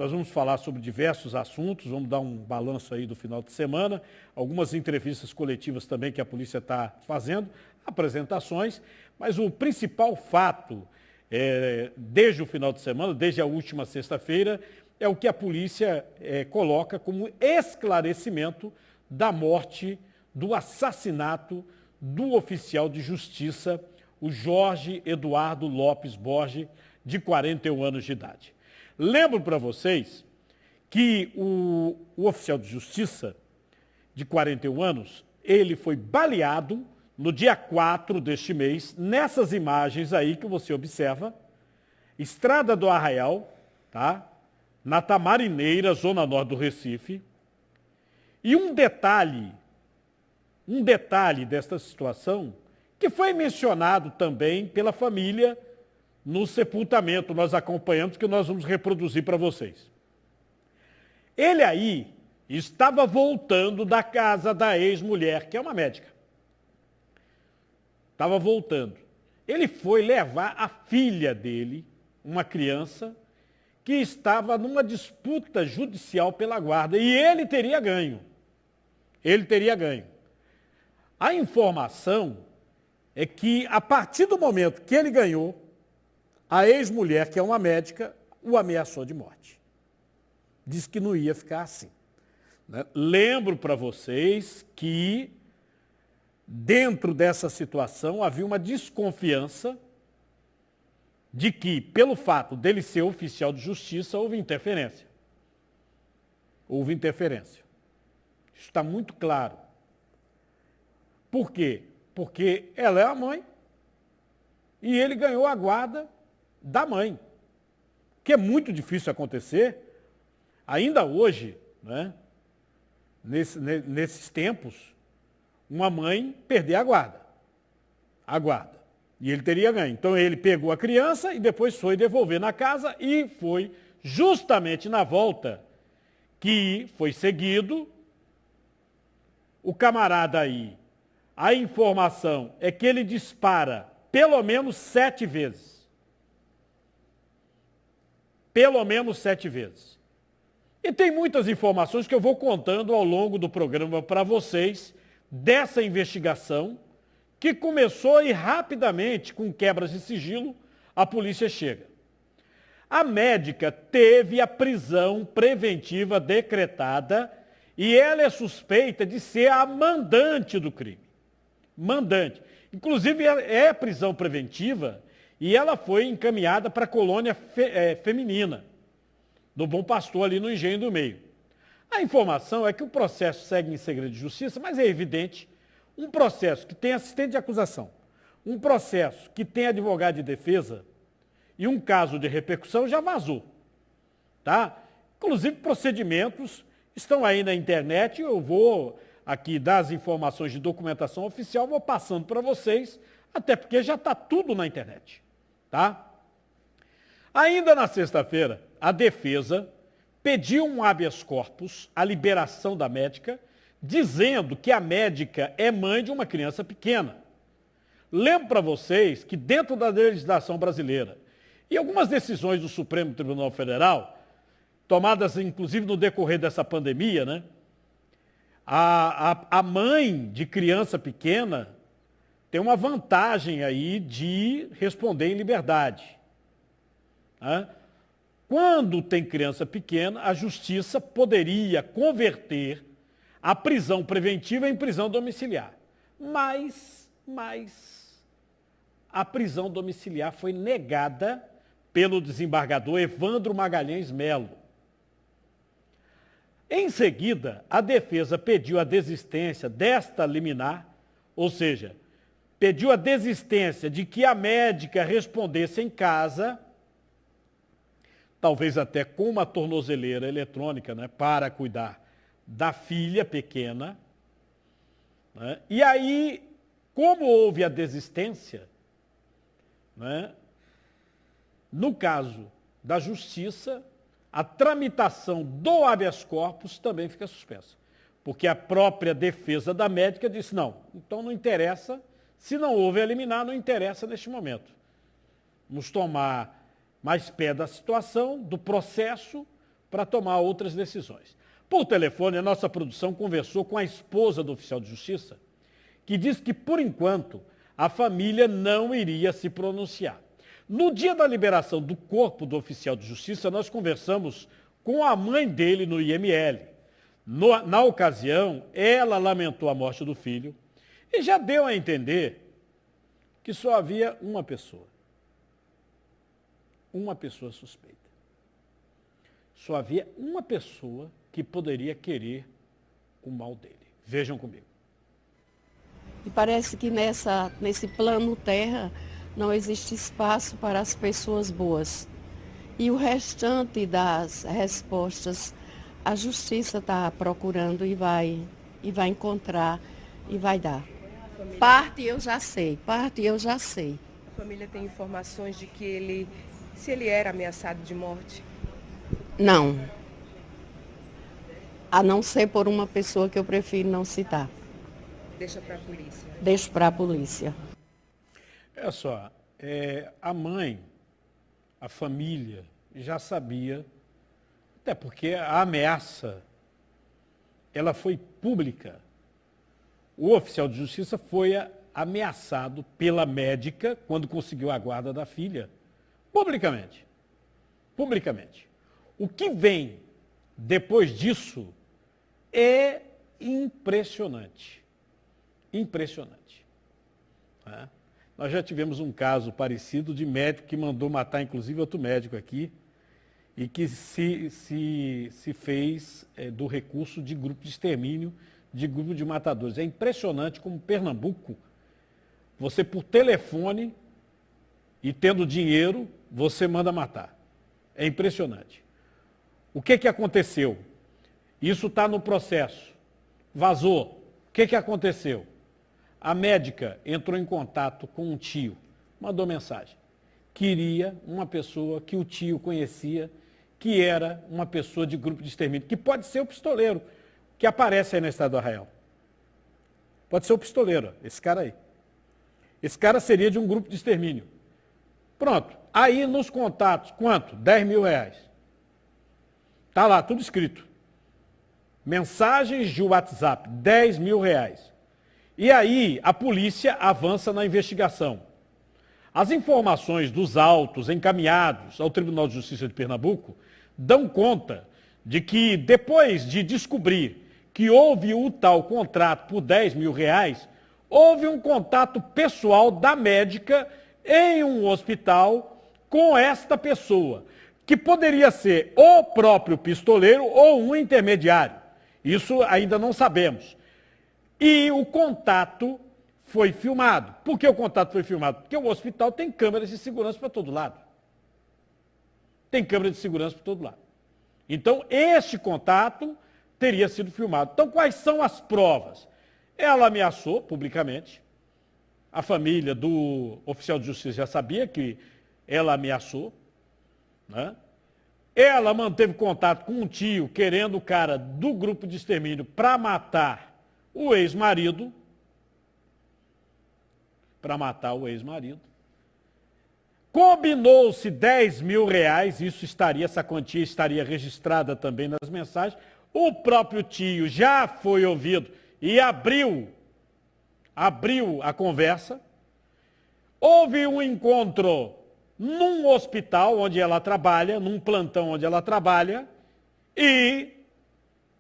Nós vamos falar sobre diversos assuntos, vamos dar um balanço aí do final de semana, algumas entrevistas coletivas também que a polícia está fazendo, apresentações, mas o principal fato, desde o final de semana, desde a última sexta-feira, é o que a polícia coloca como esclarecimento da morte, do assassinato do oficial de justiça, o Jorge Eduardo Lopes Borges, de 41 anos de idade. Lembro para vocês que o oficial de justiça, de 41 anos, ele foi baleado no dia 4 deste mês, nessas imagens aí que você observa, Estrada do Arraial, tá? Na Tamarineira, zona norte do Recife. E um detalhe desta situação, que foi mencionado também pela família no sepultamento, nós acompanhamos, que nós vamos reproduzir para vocês. Ele aí estava voltando da casa da ex-mulher, que é uma médica. Estava voltando. Ele foi levar a filha dele, uma criança, que estava numa disputa judicial pela guarda, e ele teria ganho. Ele teria ganho. A informação é que, a partir do momento que ele ganhou, a ex-mulher, que é uma médica, o ameaçou de morte. Disse que não ia ficar assim. Né? Lembro para vocês que, dentro dessa situação, havia uma desconfiança de que, pelo fato dele ser oficial de justiça, houve interferência. Houve interferência. Isso está muito claro. Por quê? Porque ela é a mãe e ele ganhou a guarda da mãe, que é muito difícil acontecer, ainda hoje, né, nesses tempos, uma mãe perder a guarda. E ele teria ganho. Então ele pegou a criança e depois foi devolver na casa e foi justamente na volta que foi seguido. O camarada aí, a informação é que ele dispara pelo menos 7 vezes. Pelo menos 7 vezes. E tem muitas informações que eu vou contando ao longo do programa para vocês dessa investigação que começou e rapidamente, com quebras de sigilo, a polícia chega. A médica teve a prisão preventiva decretada e ela é suspeita de ser a mandante do crime. Mandante. Inclusive, é prisão preventiva e ela foi encaminhada para a colônia feminina, do Bom Pastor, ali no Engenho do Meio. A informação é que o processo segue em segredo de justiça, mas é evidente, um processo que tem assistente de acusação, um processo que tem advogado de defesa e um caso de repercussão já vazou. Tá? Inclusive, procedimentos estão aí na internet, eu vou aqui dar as informações de documentação oficial, vou passando para vocês, até porque já está tudo na internet. Tá? Ainda na sexta-feira, a defesa pediu um habeas corpus, a liberação da médica, dizendo que a médica é mãe de uma criança pequena. Lembro para vocês que dentro da legislação brasileira e algumas decisões do Supremo Tribunal Federal, tomadas inclusive no decorrer dessa pandemia, né, a mãe de criança pequena tem uma vantagem aí de responder em liberdade. Né? Quando tem criança pequena, a justiça poderia converter a prisão preventiva em prisão domiciliar. Mas a prisão domiciliar foi negada pelo desembargador Evandro Magalhães Melo. Em seguida, a defesa pediu a desistência desta liminar, ou seja, pediu a desistência de que a médica respondesse em casa, talvez até com uma tornozeleira eletrônica, né, para cuidar da filha pequena. Né? E aí, como houve a desistência, né, no caso da justiça, a tramitação do habeas corpus também fica suspensa. Porque a própria defesa da médica disse, não, então não interessa, se não houve a liminar, não interessa neste momento. Vamos tomar mais pé da situação, do processo, para tomar outras decisões. Por telefone, a nossa produção conversou com a esposa do oficial de justiça, que diz que, por enquanto, a família não iria se pronunciar. No dia da liberação do corpo do oficial de justiça, nós conversamos com a mãe dele no IML. Na ocasião, ela lamentou a morte do filho e já deu a entender que só havia uma pessoa suspeita. Só havia uma pessoa que poderia querer o mal dele. Vejam comigo. E parece que nesse plano terra não existe espaço para as pessoas boas. E o restante das respostas, a justiça está procurando e vai encontrar e vai dar. Parte eu já sei. A família tem informações de que se ele era ameaçado de morte? Não. A não ser por uma pessoa que eu prefiro não citar. Deixa para a polícia. Deixo para a polícia. Olha só, a mãe, a família, já sabia, até porque a ameaça, ela foi pública. O oficial de justiça foi ameaçado pela médica quando conseguiu a guarda da filha, publicamente. Publicamente. O que vem depois disso é impressionante. Impressionante. Tá? Nós já tivemos um caso parecido de médico que mandou matar, inclusive, outro médico aqui, e que se fez do recurso de grupo de extermínio, de grupo de matadores. É impressionante como Pernambuco, você por telefone e tendo dinheiro, você manda matar. É impressionante. O que aconteceu? Isso está no processo. Vazou. O que aconteceu? A médica entrou em contato com um tio, mandou mensagem. Queria uma pessoa que o tio conhecia, que era uma pessoa de grupo de extermínio, que pode ser o pistoleiro que aparece aí na Estrada do Arraial. Pode ser o pistoleiro, esse cara aí. Esse cara seria de um grupo de extermínio. Pronto. Aí nos contatos, quanto? 10 mil reais. Está lá, tudo escrito. Mensagens de WhatsApp, 10 mil reais. E aí a polícia avança na investigação. As informações dos autos encaminhados ao Tribunal de Justiça de Pernambuco dão conta de que, depois de descobrir que houve o tal contrato por 10 mil reais, houve um contato pessoal da médica em um hospital com esta pessoa, que poderia ser o próprio pistoleiro ou um intermediário. Isso ainda não sabemos. E o contato foi filmado. Por que o contato foi filmado? Porque o hospital tem câmeras de segurança para todo lado. Tem câmera de segurança para todo lado. Então, este contato teria sido filmado. Então, quais são as provas? Ela ameaçou publicamente. A família do oficial de justiça já sabia que ela ameaçou, né? Ela manteve contato com um tio querendo o cara do grupo de extermínio para matar o ex-marido. Combinou-se 10 mil reais, essa quantia estaria registrada também nas mensagens. O próprio tio já foi ouvido e abriu a conversa. Houve um encontro num hospital onde ela trabalha, num plantão onde ela trabalha, e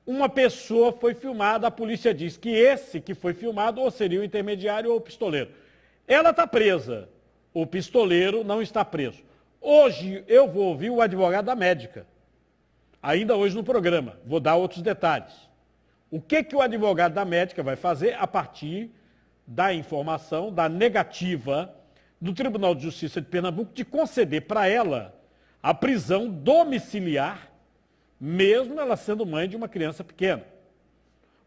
uma pessoa foi filmada. A polícia diz que esse que foi filmado ou seria o intermediário ou o pistoleiro. Ela está presa, o pistoleiro não está preso. Hoje eu vou ouvir o advogado da médica, ainda hoje no programa, vou dar outros detalhes. O que o advogado da médica vai fazer a partir da informação, da negativa do Tribunal de Justiça de Pernambuco de conceder para ela a prisão domiciliar, mesmo ela sendo mãe de uma criança pequena.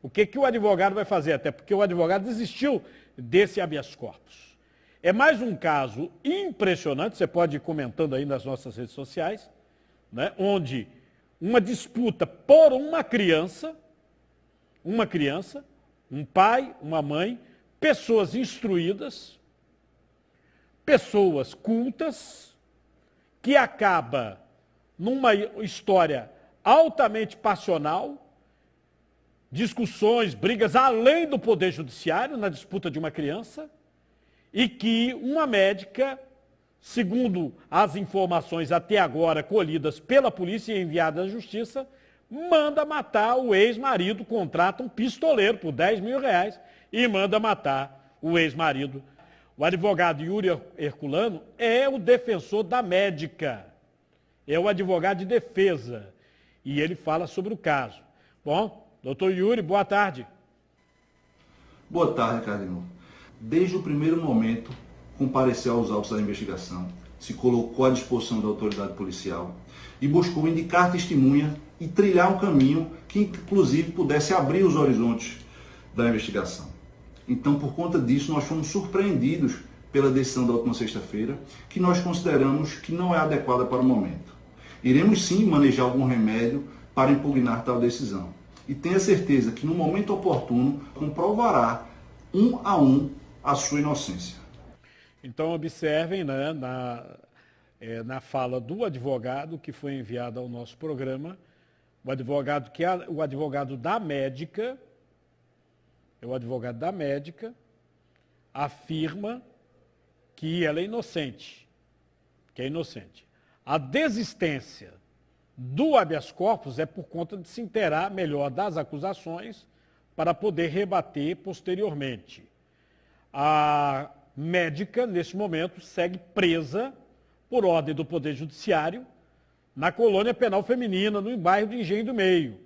O que o advogado vai fazer? Até porque o advogado desistiu desse habeas corpus. É mais um caso impressionante, você pode ir comentando aí nas nossas redes sociais, né, onde uma disputa por uma criança, um pai, uma mãe, pessoas instruídas, pessoas cultas, que acaba numa história altamente passional, discussões, brigas além do Poder Judiciário na disputa de uma criança, e que uma médica, segundo as informações até agora colhidas pela polícia e enviadas à justiça, manda matar o ex-marido, contrata um pistoleiro por R$10 mil e manda matar o ex-marido. O advogado Yuri Herculano é o defensor da médica, é o advogado de defesa, e ele fala sobre o caso. Bom, doutor Yuri, boa tarde. Boa tarde, Carlinhos. Desde o primeiro momento, compareceu aos autos da investigação, se colocou à disposição da autoridade policial e buscou indicar testemunha e trilhar um caminho que, inclusive, pudesse abrir os horizontes da investigação. Então, por conta disso, nós fomos surpreendidos pela decisão da última sexta-feira, que nós consideramos que não é adequada para o momento. Iremos sim manejar algum remédio para impugnar tal decisão. E tenha certeza que no momento oportuno comprovará um a um a sua inocência. Então observem, né, na fala do advogado que foi enviado ao nosso programa, o advogado da médica, afirma que ela é inocente, A desistência do habeas corpus é por conta de se inteirar melhor das acusações para poder rebater posteriormente. A médica, neste momento, segue presa por ordem do Poder Judiciário na colônia penal feminina, no bairro de Engenho do Meio.